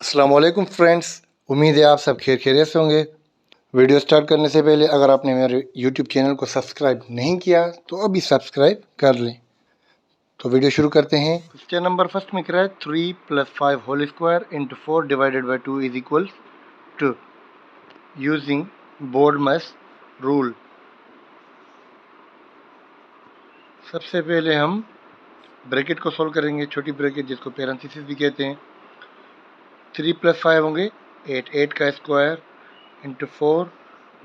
अस्सलाम वालेकुम फ्रेंड्स, उम्मीद है आप सब खैरियत से होंगे। वीडियो स्टार्ट करने से पहले अगर आपने मेरे यूट्यूब चैनल को सब्सक्राइब नहीं किया तो अभी सब्सक्राइब कर लें। तो वीडियो शुरू करते हैं। क्वेश्चन नंबर फर्स्ट में कह रहा है 3 + 5 whole square into 4 divided by 2 is equal to using BODMAS rule. सबसे पहले हम ब्रैकेट को सोल्व करेंगे, छोटी ब्रैकेट जिसको पैरेंथेसिस भी कहते हैं। 3 + 5 होंगे 8, 8 का स्क्वायर इंटू 4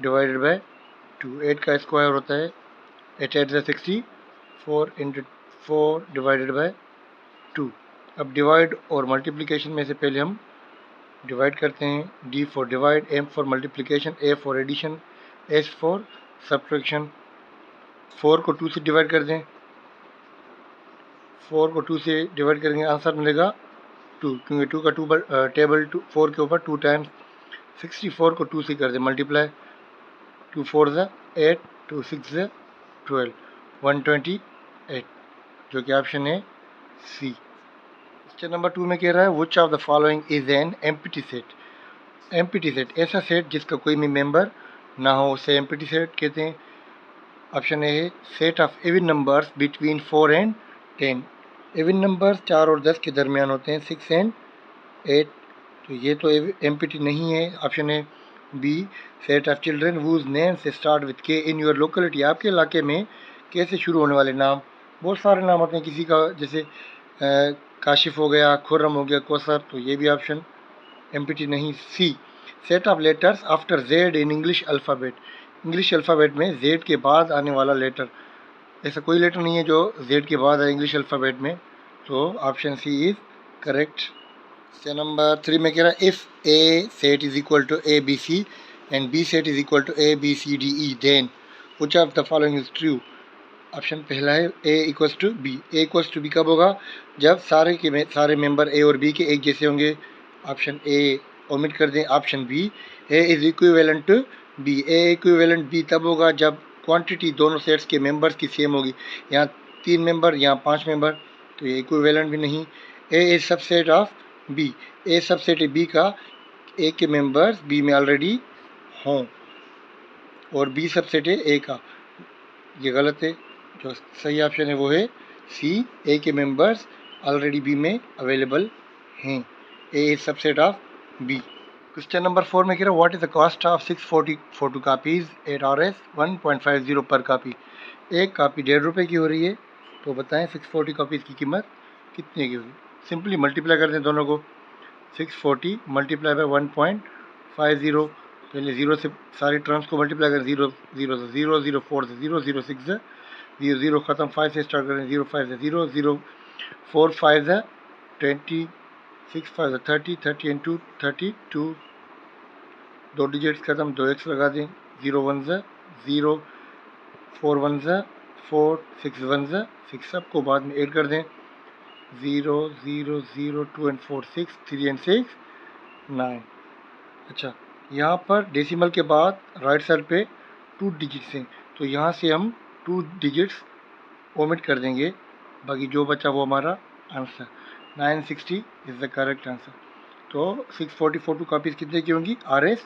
डिवाइडेड बाई 2, 8 का स्क्वायर होता है 8 8 60, 4 इंटू 4 डिवाइडेड बाई 2। अब डिवाइड और मल्टीप्लिकेशन में से पहले हम डिवाइड करते हैं। D for divide, M for multiplication, A for addition, S for subtraction. 4 को 2 से डिवाइड कर दें, 4 को 2 से डिवाइड करेंगे आंसर मिलेगा 2, क्योंकि 2 का टेबल 4 के ऊपर 2 टाइम्स। 64 को 2 से कर दें मल्टीप्लाई, 2 4 ज़ा 8, 2 6 ज़ा 12, 128, जो कि ऑप्शन है सी। क्वेश्चन नंबर 2 में कह रहा है which of the following is an empty set. Empty set ऐसा सेट जिसका कोई भी मेंबर ना हो उसे एम्प्टी सेट कहते हैं। ऑप्शन ए है set of even numbers between 4 and 10। Even numbers 4 और 10 के दरमियान होते हैं, 6 एंड 8, तो ये तो एम्प्टी नहीं है। ऑप्शन है B set of children whose names start with K in your locality. आपके इलाके में के से शुरू होने वाले नाम, बहुत सारे नाम होते हैं किसी का, जैसे काशिफ हो गया, खुर्रम हो गया, कौसर, तो ये भी ऑप्शन एम्प्टी नहीं। C set of letters after Z in English alphabet. English alphabet में जेड के बाद आने वाला लेटर, ऐसा कोई लेटर नहीं है जो जेड के बाद है इंग्लिश अल्फ़ाबेट में, तो option C is correct. Question number 3 में कह रहा है if A set is equal to A B C and B set is equal to A B C D E then which of the following is true. Option पहला है A equals to B. A equals to B कब होगा, जब सारे member A और B के एक जैसे होंगे। ऑप्शन ए ओमिट कर दें। Option B A is equivalent to B. A equivalent B तब होगा जब क्वांटिटी दोनों सेट्स के मेंबर्स की सेम होगी। यहाँ 3 मेंबर, यहाँ 5 मेंबर, तो ये इक्विवेलेंट भी नहीं। A is subset of B. A subset है बी का, ए के मेंबर्स बी में ऑलरेडी हों, और बी सबसेट है ए का, ये गलत है। जो सही ऑप्शन है वो है सी, ए के मेंबर्स ऑलरेडी बी में अवेलेबल हैं। A is subset of B. Question number 4 में कह रहा है what is the cost of 640 photo copies at RS 1.50 पर कापी। एक कापी 1.5 रुपये की हो रही है, तो बताएं 640 कापीज़ की कीमत कितने की होगी। सिंपली मल्टीप्लाई कर दें दोनों को, 640 मल्टीप्लाई बाई 1.50, पहले 0 से सारी टर्म्स को मल्टीप्लाई करें, 0 0 से 0, 0 4 से 0, 0 6 से 0, 0 ख़त्म, 5 से स्टार्ट करें, 0 5 से 0, 0 4 5 से 20, 6 5 से 30, 30 एंड 2 32, 2 डिजिट्स ख़त्म, 2 एक्स लगा दें, 0 1 से 0, 4 1 से 4, 6 1 से 6, सबको बाद में ऐड कर दें, 0 0 0 2 एंड 4 6, 3 एंड 6 9। अच्छा, यहाँ पर डेसिमल के बाद राइट साइड पे 2 डिजिट्स हैं, तो यहाँ से हम 2 डिजिट्स ओमिट कर देंगे, बाकी जो बचा वो हमारा answer 960 is the correct answer. तो 640 फोटो कापीज़ कितने की होंगी, RS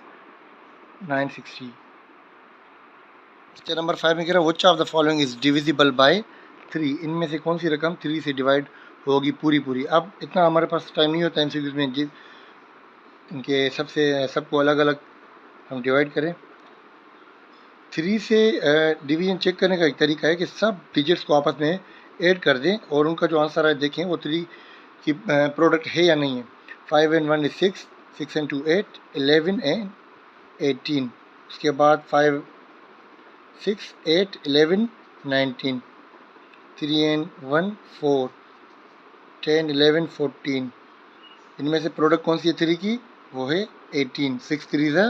960। क्वेश्चन नंबर 5 में कह रहा है which of the following is divisible by 3। इनमें से कौन सी रकम 3 से डिवाइड होगी पूरी पूरी। अब इतना हमारे पास टाइम नहीं होता MCQs में इनके सबको अलग अलग हम डिवाइड करें। 3 से डिवीजन चेक करने का एक तरीका है कि सब डिजिट्स को आपस में ऐड कर दें और उनका जो आंसर है देखें वो 3 की प्रोडक्ट है या नहीं है। 5 एंड 1 इज 6, 6 एंड 2 8, 11 एंड 18, उसके बाद 5 6 8 11 19, 3 एंड 1 4, 10 11 14, इनमें से प्रोडक्ट कौन सी है 3 की, वो है 18, 6 3 ज़ा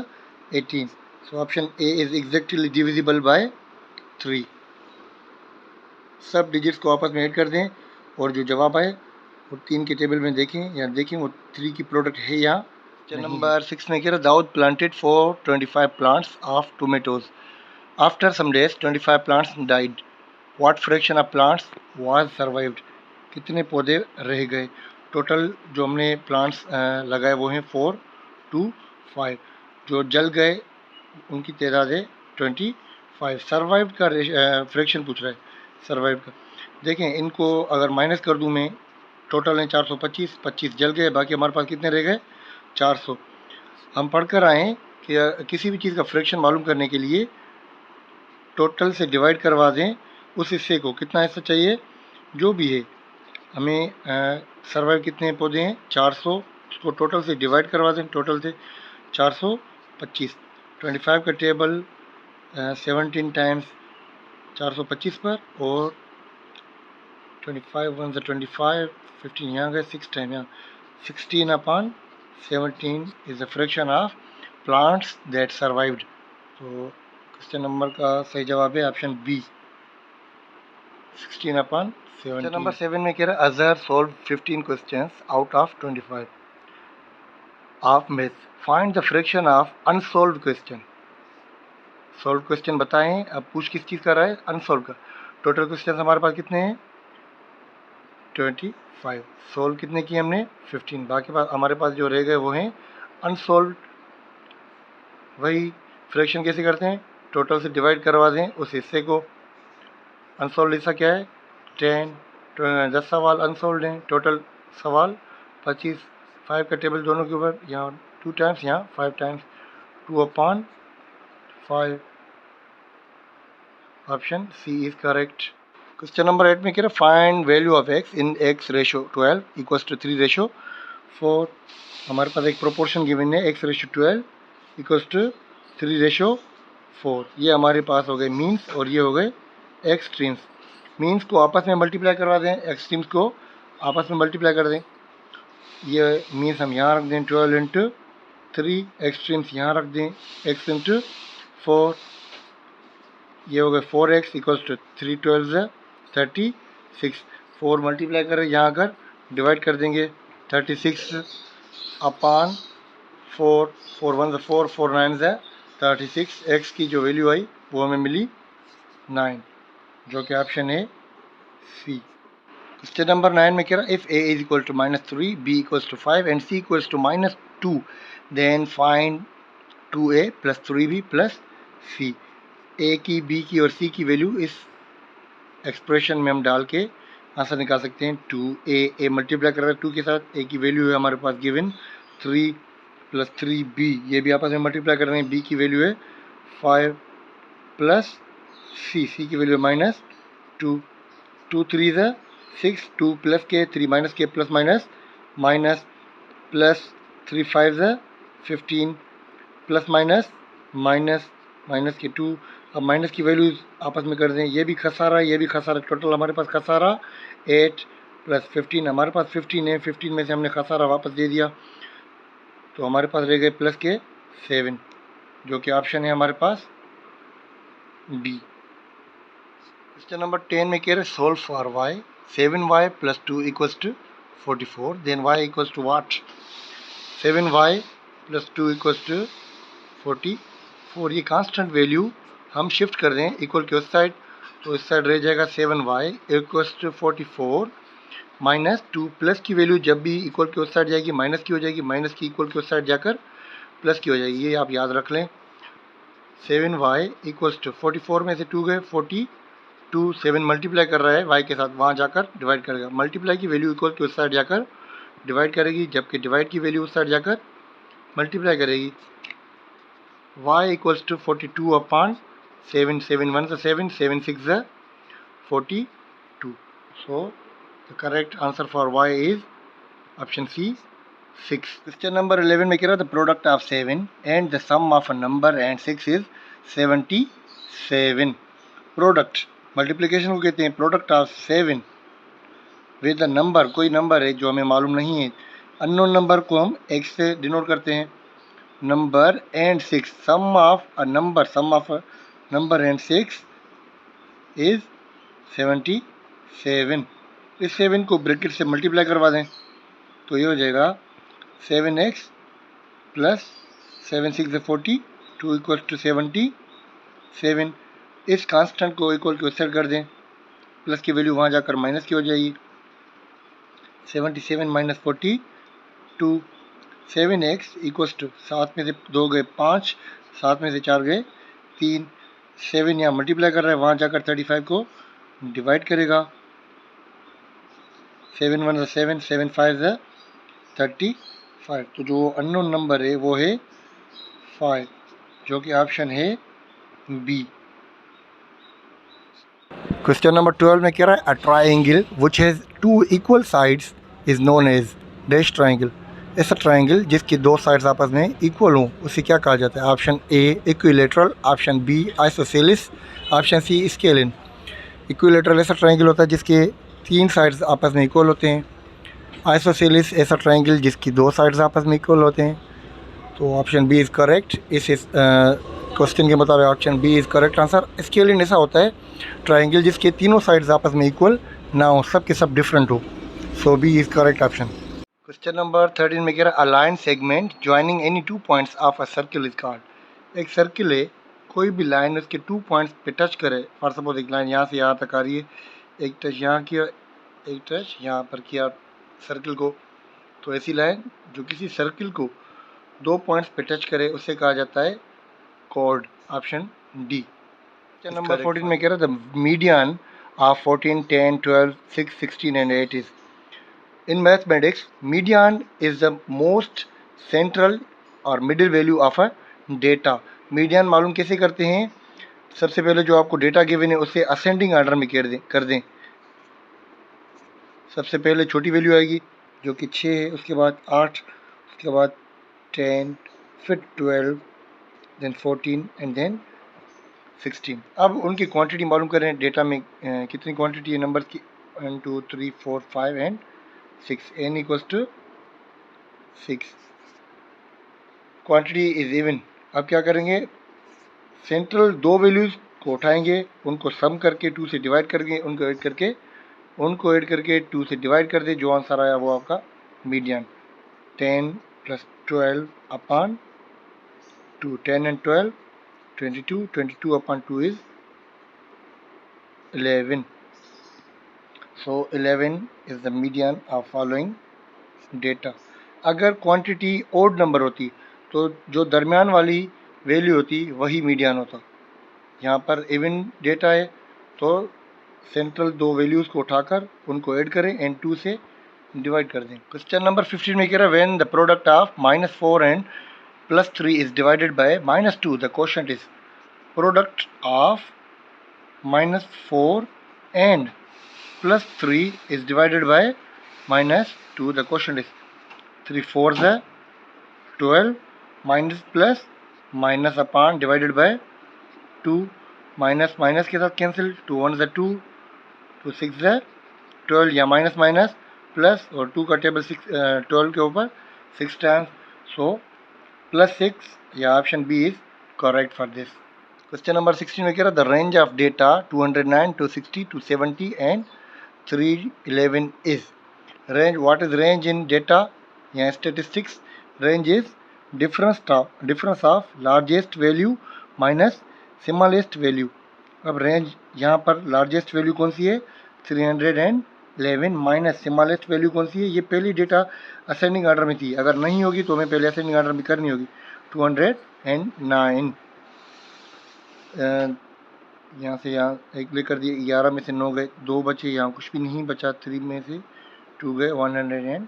18, so option A is exactly divisible by 3। सब डिजिट्स को आपस में ऐड कर दें और जो जवाब आए वो 3 के टेबल में देखें, या देखें वो 3 की प्रोडक्ट है या नहीं। नंबर 6 में कह रहा Dawood planted 425 plants of tomatoes. After some days 25 plants died, what fraction of plants was survived. कितने पौधे रह गए। टोटल जो हमने प्लांट्स लगाए वो हैं 4 2 5, जो जल गए उनकी तादाद है 25। सर्वाइव का फ्रैक्शन पूछ रहा है, सर्वाइव का। देखें इनको अगर माइनस कर दूं मैं, टोटल है 425, 25 जल गए, बाकी हमारे पास कितने रह गए 400। हम पढ़ कर आए हैं कि किसी भी चीज़ का फ्रैक्शन मालूम करने के लिए टोटल से डिवाइड करवा दें उस हिस्से को। कितना हिस्सा चाहिए जो भी है, हमें सर्वाइव कितने पौधे हैं 400, उसको टोटल से डिवाइड करवा दें, टोटल से 425। 25 का टेबल 17 टाइम्स 425 पर, और 25 वन ज़ा 25, 15 यहाँ गए, 6 टाइम यहाँ, 16 upon 17 is the fraction of plants that survived. तो क्वेश्चन नंबर का सही जवाब है option B, 16 upon 17। Question number 7 में कह रहा है Azhar solve 15 questions out of 25 of maths, find the fraction of unsolved question. Solve question बताएं, अब पूछ किस चीज़ का रहा है, अनसॉल्व का। टोटल क्वेश्चन हमारे पास कितने हैं 25, सोल्व कितने किए हमने 15, बाकी पास हमारे पास जो रह गए वो हैं अनसोल्व। वही फ्रैक्शन कैसे करते हैं, टोटल से डिवाइड करवा दें उस हिस्से को। अनसोल्व हिस्सा क्या है 10, 10 सवाल अनसोल्व हैं, टोटल सवाल 25। 5 का टेबल दोनों के ऊपर, यहाँ 2 टाइम्स, यहाँ 5 times, 2 upon 5। Option C is correct. Question number 8 में कह रहा है find value of x in x ratio 12 equals to 3 ratio 4। हमारे पास एक प्रोपोर्शन गिवन है x ratio 12 equals to 3 ratio 4। ये हमारे पास हो गए मीन्स और ये हो गए एक्सट्रीम्स। मीन्स को आपस में मल्टीप्लाई करवा दें, एक्सट्रीम्स को आपस में मल्टीप्लाई कर दें। ये मीन्स हम यहाँ रख दें 12 इंटू 3, एक्सट्रीम्स यहाँ रख दें x इंटू 4। ये हो गए 4x इक्वल्स टू 3 12 36। 4 मल्टीप्लाई करें, यहाँ अगर डिवाइड कर देंगे 36 अपॉन 4, 4 1 4, 4 9 36। x की जो वैल्यू आई वो हमें मिली 9, जो कि ऑप्शन है सी। क्वेश्चन नंबर 9 में कह रहा है if a is equal to -3, b equals to 5 and c equals to -2 then find 2a plus 3b plus c। a की, b की और c की वैल्यू इस एक्सप्रेशन में हम डाल के आंसर निकाल सकते हैं। 2a मल्टीप्लाई कर रहा है 2 के साथ, a की वैल्यू है हमारे पास गिवन 3 प्लस 3b, ये भी आपस में मल्टीप्लाई कर रहे हैं, b की वैल्यू है 5 प्लस c की वैल्यू है -2, 2 3 ज़ा 6, 2 प्लस के 3 माइनस के प्लस माइनस प्लस 3 5 ज़ा 15 प्लस माइनस के 2। अब माइनस की वैल्यूज आपस में कर दें, ये भी खसारा ये भी खसारा, टोटल हमारे पास खसारा 8 प्लस 15, हमारे पास 15 है, 15 में से हमने खसारा वापस दे दिया, तो हमारे पास रह गए प्लस के 7, जो कि ऑप्शन है हमारे पास डी। क्वेश्चन नंबर 10 में कह रहे solve for y 7y plus 2 equals to 44, then y equals to what. 7y plus 2 equals to 44, ये कांस्टेंट वैल्यू हम शिफ्ट कर दें इक्वल के उस साइड, तो इस साइड रह जाएगा 7y equals to 44 minus 2, plus की वैल्यू जब भी इक्वल के उस साइड जाएगी माइनस की हो जाएगी, माइनस की इक्वल के उस साइड जाकर प्लस की हो जाएगी, ये आप याद रख लें। 7y इक्वल्स टू 44 में से 2 गए 42, 7 मल्टीप्लाई कर रहा है y के साथ, वहाँ जाकर डिवाइड करेगा, मल्टीप्लाई की वैल्यू इक्वल के उस साइड जाकर डिवाइड करेगी, जबकि डिवाइड की वैल्यू उस साइड जाकर मल्टीप्लाई करेगी। y equals to 42 upon 7, 7 1 7, 7 6 42। So the correct answer for y is option C 6। Question number 11 में कह रहा है the product of 7 and the sum of a number and 6 is 77। Product multiplication को कहते हैं, product of 7 with the number, कोई number है जो हमें मालूम नहीं है, अननोन नंबर को हम x से डिनोट करते हैं, number and 6, sum of a number and 6 is 77। इस 7 को ब्रैकेट से मल्टीप्लाई करवा दें तो ये हो जाएगा 7x प्लस 7 6 42 इक्वल टू 77। इस कांस्टेंट को इक्वल के सेट कर दें, प्लस की वैल्यू वहाँ जाकर माइनस की हो जाएगी, 77 माइनस 42, 7x इक्वल्स टू 7 में से 2 गए 5, 7 में से 4 गए 3, 7 यहाँ मल्टीप्लाई कर रहा है, वहाँ जाकर 35 को डिवाइड करेगा। 7 1 7, 7 5 35। तो जो अननोन नंबर है वो है 5, जो कि ऑप्शन है बी। क्वेश्चन नंबर 12 में कह रहा है a triangle which has 2 equal sides is known as dash triangle. ऐसा ट्राइंगल जिसकी 2 साइड्स आपस में इक्वल हों उसे क्या कहा जाता है? Option A equilateral, option B isosceles, option C scalene. Equilateral ऐसा ट्राइंगल होता है जिसके 3 साइड्स आपस में इक्वल होते हैं। आइसोसेलिस ऐसा ट्राइंगल जिसकी 2 साइड्स आपस में इक्वल होते हैं। तो ऑप्शन बी इज़ करेक्ट। इस क्वेश्चन के मुताबिक option B is correct answer. Scalene ऐसा होता है ट्राइंगल जिसके तीनों साइड्स आपस में इक्वल ना हो, सब के सब डिफरेंट हो। So B is correct option. Question number 13 में कह रहा है a line segment joining any 2 points of a circle is called. एक सर्किल है, कोई भी लाइन उसके 2 पॉइंट्स पे टच करे। फॉर सपोज एक लाइन यहाँ से यहाँ तक आ रही है, एक टच यहाँ किया, एक टच यहाँ पर किया सर्किल को, तो ऐसी लाइन जो किसी सर्किल को 2 पॉइंट्स पे टच करे उसे कहा जाता है chord. Option D. Question number 14 में कह रहा है the median of 14, 10, 12, 6, 16 and 8 is. In mathematics, median is the most central और middle value of a data। Median मालूम कैसे करते हैं? सबसे पहले जो आपको डेटा गिवन है उसे असेंडिंग ऑर्डर में कर दें। सबसे पहले छोटी वैल्यू आएगी जो कि 6 है, उसके बाद 8, उसके बाद 10, फिर 12, देन 14 एंड देन 16। अब उनकी क्वांटिटी मालूम करें डेटा में कितनी क्वांटिटी है नंबर की, 1 2 3 4 5 and 6। n equals to 6। Quantity is even. अब क्या करेंगे? सेंट्रल 2 वैल्यूज़ को उठाएंगे, उनको सम करके 2 से डिवाइड करेंगे, उनको ऐड करके 2 से डिवाइड कर दे, जो आंसर आया वो आपका median. 10 plus 12 upon 2, 10 and 12 22, 22 upon 2 is 11। So 11 is the median of following data। अगर क्वांटिटी ओड नंबर होती तो जो दरमियान वाली वैल्यू होती वही मीडियन होता। यहाँ पर इवन डेटा है तो सेंट्रल 2 वैल्यूज़ को उठाकर उनको ऐड करें एंड 2 से डिवाइड कर दें। क्वेश्चन नंबर 15 में कह रहा है when the product of -4 and +3 is divided by -2 the quotient is. Product of -4 and +3 is divided by -2. The quotient is 3 4s है 12, minus plus minus upon divided by 2, minus minus के साथ cancel, 2 1s है 2, 2 6 है 12, या minus minus plus और 2 का table 12 के ऊपर 6 टाइम्स, सो +6 या option B is correct for this. Question number 16 में कह रहा the range of data 209, 260, 270 and 311 is। range, what is range in data या statistics? range is difference of largest value minus smallest value। अब range यहाँ पर largest value कौन सी है 311 minus smallest value कौन सी है, ये पहली डेटा असेंडिंग ऑर्डर में थी, अगर नहीं होगी तो हमें पहले असेंडिंग ऑर्डर में करनी होगी 209। यहाँ से यहाँ एक लेकर दिए, 11 में से 9 गए, 2 बचे, यहाँ कुछ भी नहीं बचा, 3 में से 2 गए, 102।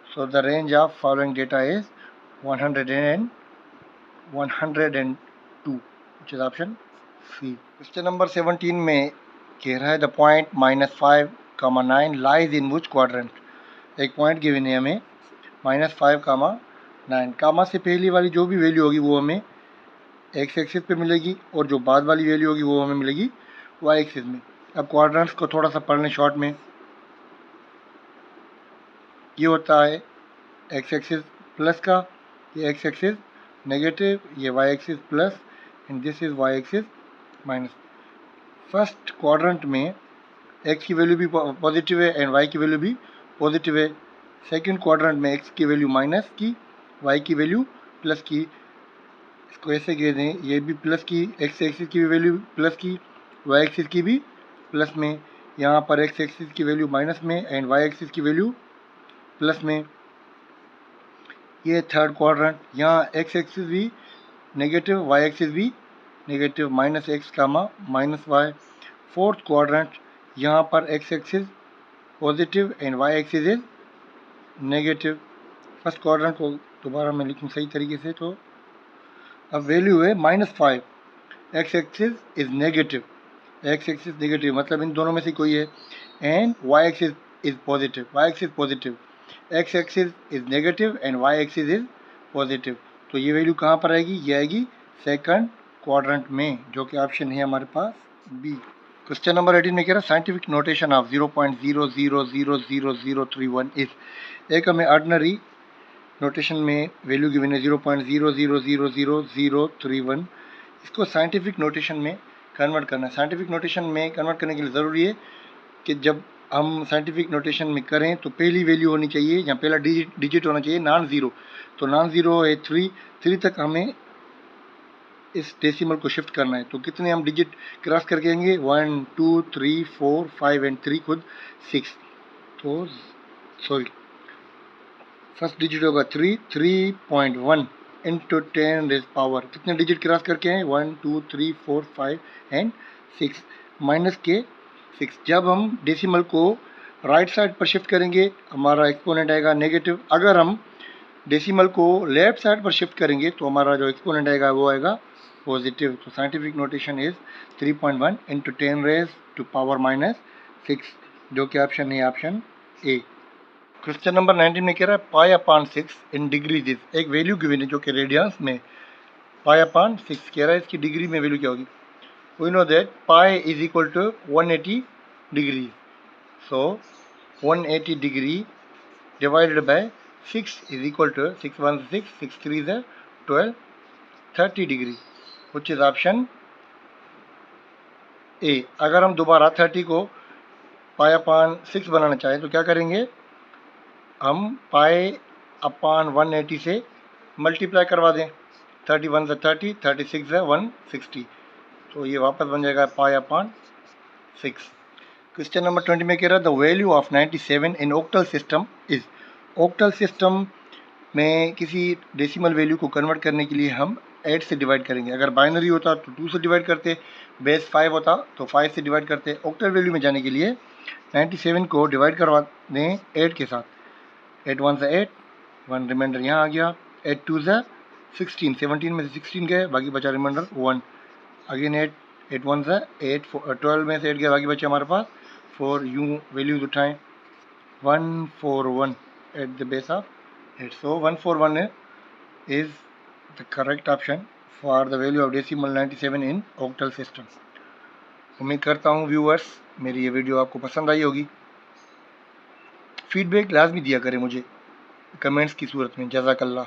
So the range of following data is 100 and 102 which is option C. Question number 17 में कह रहा है the point -5, 9 lies in which quadrant. एक पॉइंट गिवन है हमें -5, 9, कामा से पहली वाली जो भी वैल्यू होगी वो हमें एक्स एक्सिस पे मिलेगी और जो बाद वाली वैल्यू होगी वो हमें मिलेगी वाई एक्सिस में। अब क्वाड्रेंट्स को थोड़ा सा पढ़ लें शॉर्ट में। ये होता है एक्स एक्सिस प्लस का, ये एक्स एक्सिस नेगेटिव, ये Y axis plus and this is Y axis minus. First quadrant में एक्स की वैल्यू भी पॉजिटिव है एंड वाई की वैल्यू भी पॉजिटिव है। सेकंड क्वाड्रेंट में एक्स की वैल्यू माइनस की, वाई की वैल्यू प्लस की। इसको ऐसे कह दें, ये भी प्लस की, एक्स एक्सिस की भी वैल्यू प्लस की, वाई एक्सिस की भी प्लस में, यहाँ पर एक्स एक्सिस की वैल्यू माइनस में एंड वाई एक्सिस की वैल्यू प्लस में। ये थर्ड क्वाड्रेंट, यहाँ एक्स एक्सिस भी नेगेटिव, वाई एक्सिस भी negative, minus X comma minus Y. Fourth quadrant, यहाँ पर X axis positive and Y axis is negative. First quadrant को दोबारा मैं लिखूँ सही तरीके से, तो अब वैल्यू है -5, X axis is negative, X axis negative मतलब इन दोनों में से कोई है, and Y axis is positive, Y axis positive, X axis is negative and Y axis is positive. तो ये वैल्यू कहाँ पर आएगी? ये आएगी सेकंड क्वाड्रेंट में, जो कि ऑप्शन है हमारे पास बी। क्वेश्चन नंबर 18 में कह रहा है साइंटिफिक नोटेशन ऑफ 0.000031 इज। एक हमें ऑर्डिनरी नोटेशन में वैल्यू गिवन है 0.00000031। इसको साइंटिफिक नोटेशन में कन्वर्ट करना है। साइंटिफिक नोटेशन में कन्वर्ट करने के लिए ज़रूरी है कि जब हम साइंटिफिक नोटेशन में करें तो पहली वैल्यू होनी चाहिए या पहला डिजिट होना चाहिए नॉन ज़ीरो। तो नॉन ज़ीरो है 3 तक हमें इस डेसिमल को शिफ्ट करना है। तो कितने हम डिजिट क्रॉस करके आएंगे? 1 2 3 4 5 एंड 3 खुद 6। तो सॉरी, फर्स्ट डिजिट होगा 3.1 इंटू 10 रेज पावर, कितने डिजिट क्रॉस करके हैं? 1 2 3 4 5 एंड 6 माइनस के 6। जब हम डेसिमल को राइट साइड पर शिफ्ट करेंगे हमारा एक्सपोनेंट आएगा नेगेटिव। अगर हम डेसिमल को लेफ्ट साइड पर शिफ्ट करेंगे तो हमारा जो एक्सपोनेंट आएगा वो आएगा पॉजिटिव। तो scientific notation is 3.1 into 10 raise to power -6, जो कि ऑप्शन है ऑप्शन ए। क्वेश्चन नंबर 19 में कह रहा है π/6 इन डिग्रीज इज। एक वैल्यू गिवन है जो कि रेडियंस में π/6 कह रहा है, इसकी डिग्री में वैल्यू क्या होगी? We know that pi is equal to 180 degree. So 180 degree divided by 6 is equal to 6 1 6 6 3 12 30 degree, which is option A. अगर हम दोबारा 30 को π/6 बनाना चाहें तो क्या करेंगे? हम π/180 से मल्टीप्लाई करवा दें। 31 से 30, 36 से 160, तो ये वापस बन जाएगा π/6। क्वेश्चन नंबर 20 में कह रहा है the value of 97 in octal system is. Octal system में किसी डेसिमल वैल्यू को कन्वर्ट करने के लिए हम 8 से डिवाइड करेंगे। अगर बाइनरी होता तो 2 से डिवाइड करते, बेस 5 होता तो 5 से डिवाइड करते। ऑक्टल वैल्यू में जाने के लिए 97 को डिवाइड करवा दें 8 के साथ। 8 1 से 8, 1 रिमाइंडर यहाँ आ गया। 8 2 से 16, 17 में से 16 गए, बाकी बचा रिमाइंडर 1। अगेन 8 1 से 8, 12 में से 8 गया, बाकी बचे हमारे पास 4। यूँ वैल्यूज उठाएं 141 at the base of 8। So 141 is the correct option for the value of decimal 97 in octal system. उम्मीद करता हूँ व्यूअर्स मेरी ये वीडियो आपको पसंद आई होगी। फीडबैक लाजमी दिया करें मुझे कमेंट्स की सूरत में। जज़ाकल्लाह।